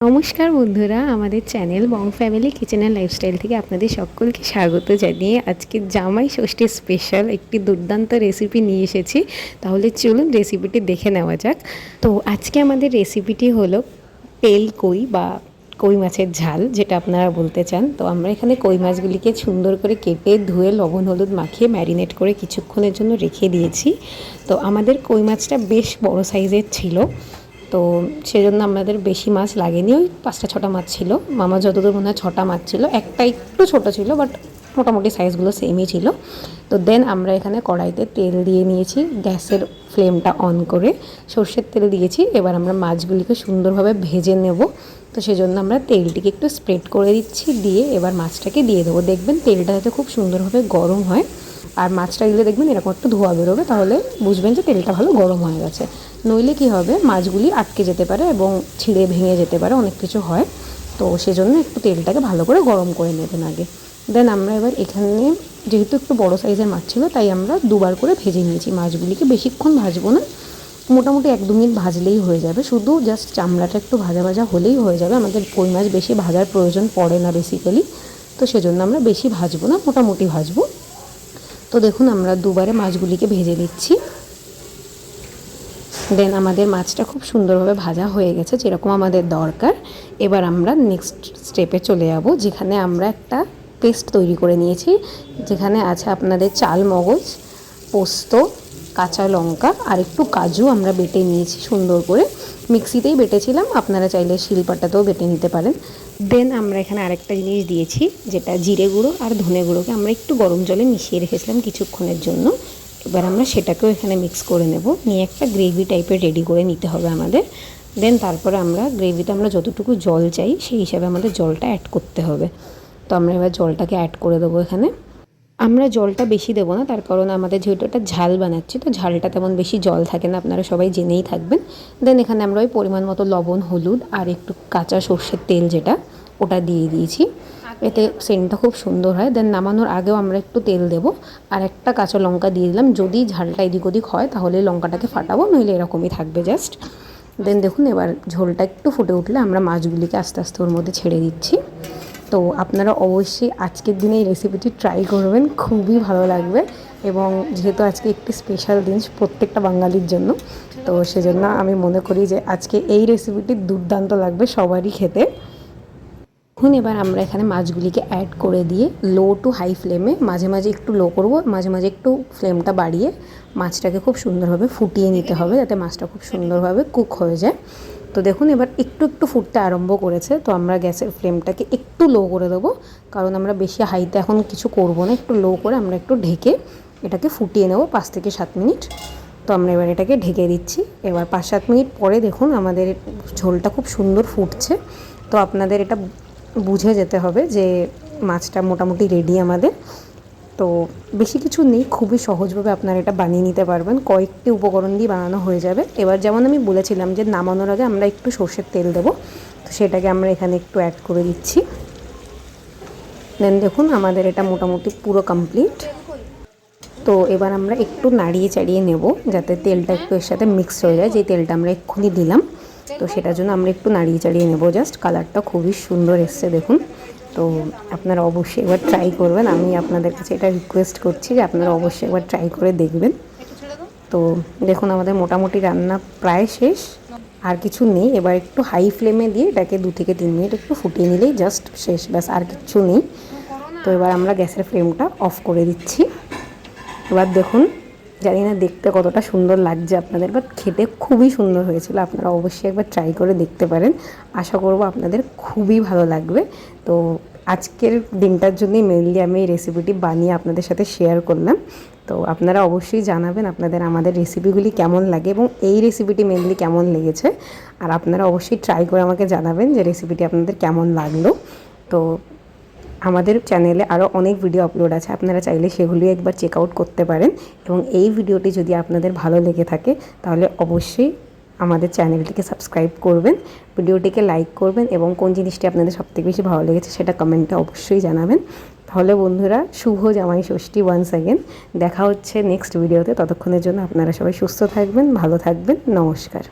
নমস্কার বন্ধুরা, আমাদের channel Bong family kitchen and lifestyle থেকে আপনাদের সকলকে স্বাগত জানিয়ে আজকে জামাই ষষ্ঠী স্পেশাল একটি দুর্দান্ত রেসিপি নিয়ে এসেছি। তাহলে চলুন রেসিপিটি দেখে নেওয়া যাক। তো আজকে আমাদের রেসিপিটি হলো তেল কই বা কই মাছের ঝাল, যেটা আপনারা বলতে চান। তো আমরা এখানে কই মাছগুলিকে সুন্দর করে কেটে ধুয়ে লবণ হলুদ মাখিয়ে ম্যারিনেট করে কিছুক্ষণের জন্য রেখে দিয়েছি। তো আমাদের কই মাছটা বেশ বড় সাইজের ছিল, তো সেজন্য আমাদের বেশি মাছ লাগেনি, ওই 5-6টা মাছ ছিল। মামা যতদূর মনে হয় 6টা মাছ ছিল, একটা একটু ছোট ছিল বাট মোটামুটি সাইজগুলো সেমই ছিল। তো দেন আমরা এখানে কড়াইতে তেল দিয়ে নিয়েছি, গ্যাসের ফ্লেমটা অন করে সর্ষের তেল দিয়েছি। এবার আমরা মাছগুলিকে সুন্দরভাবে ভেজে নেব। তো সেজন্য আমরা তেলটিকে একটু স্প্রেড করে দিচ্ছি, দিয়ে এবার মাছটাকে দিয়ে দেবো। দেখবেন তেলটা যাতে খুব সুন্দরভাবে গরম হয়, আর মাছটা দিলে দেখবেন এরকম একটু ধোয়া বেরোবে, তাহলে বুঝবেন যে তেলটা ভালো গরম হয়ে গেছে। নইলে কি হবে, মাছগুলি আটকে যেতে পারে এবং ছিঁড়ে ভেঙে যেতে পারে, অনেক কিছু হয়। তো সেজন্য একটু তেলটাকে ভালো করে গরম করে নেবেন আগে। দেন আমরা এবার এখানে, যেহেতু একটু বড় সাইজের মাছ ছিল, তাই আমরা দুবার করে ভেজে নিয়েছি মাছগুলিকে। বেশিক্ষণ ভাজবো না, মোটামুটি 1-2 মিনিট ভাজলেই হয়ে যাবে। শুধু জাস্ট চামড়াটা একটু ভাজা ভাজা হলেই হয়ে যাবে। আমাদের কই মাছ বেশি ভাজার প্রয়োজন পড়ে না বেসিক্যালি, তো সেজন্য আমরা বেশি ভাজবো না, মোটামুটি ভাজবো। তো দেখুন আমরা দুবারে মাছগুলিকে ভেজে নিচ্ছি। দেন আমাদের মাছটা খুব সুন্দরভাবে ভাজা হয়ে গেছে, যেরকম আমাদের দরকার। এবার আমরা নেক্সট স্টেপে চলে যাব, যেখানে আমরা একটা পেস্ট তৈরি করে নিয়েছি, যেখানে আছে আপনাদের চাল মগজ, পোস্ত, কাঁচা লঙ্কা আর একটু কাজু আমরা বেটে নিয়েছি সুন্দর করে। মিক্সিতেই বেটেছিলাম, আপনারা চাইলে শিলপাটাতেও বেটে নিতে পারেন। দেন আমরা এখানে আরেকটা জিনিস দিয়েছি, যেটা জিরে গুঁড়ো আর ধনে গুঁড়োকে আমরা একটু গরম জলে মিশিয়ে রেখেছিলাম কিছুক্ষণের জন্য। এবার আমরা সেটাকেও এখানে মিক্স করে নেব, নিয়ে একটা গ্রেভি টাইপের রেডি করে নিতে হবে আমাদের। দেন তারপরে আমরা গ্রেভিতে আমরা যতটুকু জল চাই সেই হিসাবে আমাদের জলটা অ্যাড করতে হবে। তো আমরা এবার জলটাকে অ্যাড করে দেবো এখানে। আমরা জলটা বেশি দেবো না, তার কারণ আমাদের যেহেতু একটা ঝাল বানাচ্ছি, তো ঝালটা তেমন বেশি জল থাকে না, আপনারা সবাই জেনেই থাকবেন। দেন এখানে আমরা ওই পরিমাণ মতো লবণ, হলুদ আর একটু কাঁচা সর্ষের তেল, যেটা ওটা দিয়ে দিয়েছি। এতে সেন্টটা খুব সুন্দর হয়। দেন নামানোর আগেও আমরা একটু তেল দেবো, আর একটা কাঁচা লঙ্কা দিয়ে দিলাম। যদি ঝালটা এদিক ওদিক হয় তাহলে লঙ্কাটাকে ফাটাবো, নইলে এরকমই থাকবে জাস্ট। দেন দেখুন এবার ঝোলটা একটু ফুটে উঠলে আমরা মাছগুলিকে আস্তে আস্তে ওর মধ্যে ছেড়ে দিচ্ছি। তো আপনারা অবশ্যই আজকের দিনে এই রেসিপিটি ট্রাই করবেন, খুবই ভালো লাগবে। এবং যেহেতু আজকে একটি স্পেশাল দিন প্রত্যেকটা বাঙালির জন্য, তো সেজন্য আমি মনে করি যে আজকে এই রেসিপিটি দুর্দান্ত লাগবে সবারই খেতে। এখন এবার আমরা এখানে মাছগুলিকে অ্যাড করে দিয়ে লো টু হাই ফ্লেমে, মাঝে মাঝে একটু লো করব, মাঝে মাঝে একটু ফ্লেমটা বাড়িয়ে মাছটাকে খুব সুন্দরভাবে ফুটিয়ে নিতে হবে, যাতে মাছটা খুব সুন্দরভাবে কুক হয়ে যায়। তো দেখুন এবার একটু একটু ফুটতে আরম্ভ করেছে, তো আমরা গ্যাসের ফ্লেমটাকে একটু লো করে দেবো, কারণ আমরা বেশি হাইতে এখন কিছু করব না। একটু লো করে আমরা একটু ঢেকে এটাকে ফুটিয়ে নেব 5-7 মিনিট। তো আমরা এবার এটাকে ঢেকে দিচ্ছি। এবার 5-7 মিনিট পরে দেখুন আমাদের ঝোলটা খুব সুন্দর ফুটছে। তো আপনাদের এটা বুঝে যেতে হবে যে মাছটা মোটামুটি রেডি আমাদের। তো বেশি কিছু নেই, খুবই সহজভাবে আপনারা এটা বানিয়ে নিতে পারবেন, কয়েকটি উপকরণ দিয়ে বানানো হয়ে যাবে। এবার যেমন আমি বলেছিলাম যে নামানোর আগে আমরা একটু সর্ষের তেল দেবো, তো সেটাকে আমরা এখানে একটু অ্যাড করে দিচ্ছি। দেন দেখুন আমাদের এটা মোটামুটি পুরো কমপ্লিট। তো এবার আমরা একটু নাড়িয়ে চাড়িয়ে নেব, যাতে তেলটা একটু এর সাথে মিক্স হয়ে যায়, যে তেলটা আমরা এক্ষুনি দিলাম। তো সেটার জন্য আমরা একটু নাড়িয়ে চাড়িয়ে নেব। জাস্ট কালারটা খুবই সুন্দর এসছে দেখুন। তো আপনারা অবশ্যই একবার ট্রাই করবেন, আমি আপনাদের কাছে এটা রিকোয়েস্ট করছি যে আপনারা অবশ্যই একবার ট্রাই করে দেখবেন। তো দেখুন আমাদের মোটামুটি রান্না প্রায় শেষ, আর কিছু নেই। এবার একটু হাই ফ্লেমে দিয়ে এটাকে 2-3 মিনিট একটু ফুটিয়ে নিলেই জাস্ট শেষ, ব্যাস আর কিছু নেই। তো এবার আমরা গ্যাসের ফ্লেমটা অফ করে দিচ্ছি। এবার দেখুন, জানি না দেখতে কতটা সুন্দর লাগছে আপনাদের, বাট খেতে খুবই সুন্দর হয়েছিল। আপনারা অবশ্যই একবার ট্রাই করে দেখতে পারেন, আশা করব আপনাদের খুবই ভালো লাগবে। তো আজকের দিনটার জন্যই মেনলি আমি এই রেসিপিটি বানিয়ে আপনাদের সাথে শেয়ার করলাম। তো আপনারা অবশ্যই জানাবেন আপনাদের আমাদের রেসিপিগুলি কেমন লাগে এবং এই রেসিপিটি মেনলি কেমন লেগেছে। আর আপনারা অবশ্যই ট্রাই করে আমাকে জানাবেন যে রেসিপিটি আপনাদের কেমন লাগলো। তো আমাদের চ্যানেলে আরও অনেক ভিডিও আপলোড আছে, আপনারা চাইলে সেগুলি একবার চেক আউট করতে পারেন। এবং এই ভিডিওটি যদি আপনাদের ভালো লেগে থাকে তাহলে অবশ্যই আমাদের চ্যানেলটিকে সাবস্ক্রাইব করবেন, ভিডিওটিকে লাইক করবেন, এবং কোন জিনিসটি আপনাদের সবথেকে বেশি ভালো লেগেছে সেটা কমেন্টে অবশ্যই জানাবেন। তাহলে বন্ধুরা, শুভ জামাই ষষ্ঠী ওয়ান্স অ্যাগেন। দেখা হচ্ছে নেক্সট ভিডিওতে। ততক্ষণের জন্য আপনারা সবাই সুস্থ থাকবেন, ভালো থাকবেন। নমস্কার।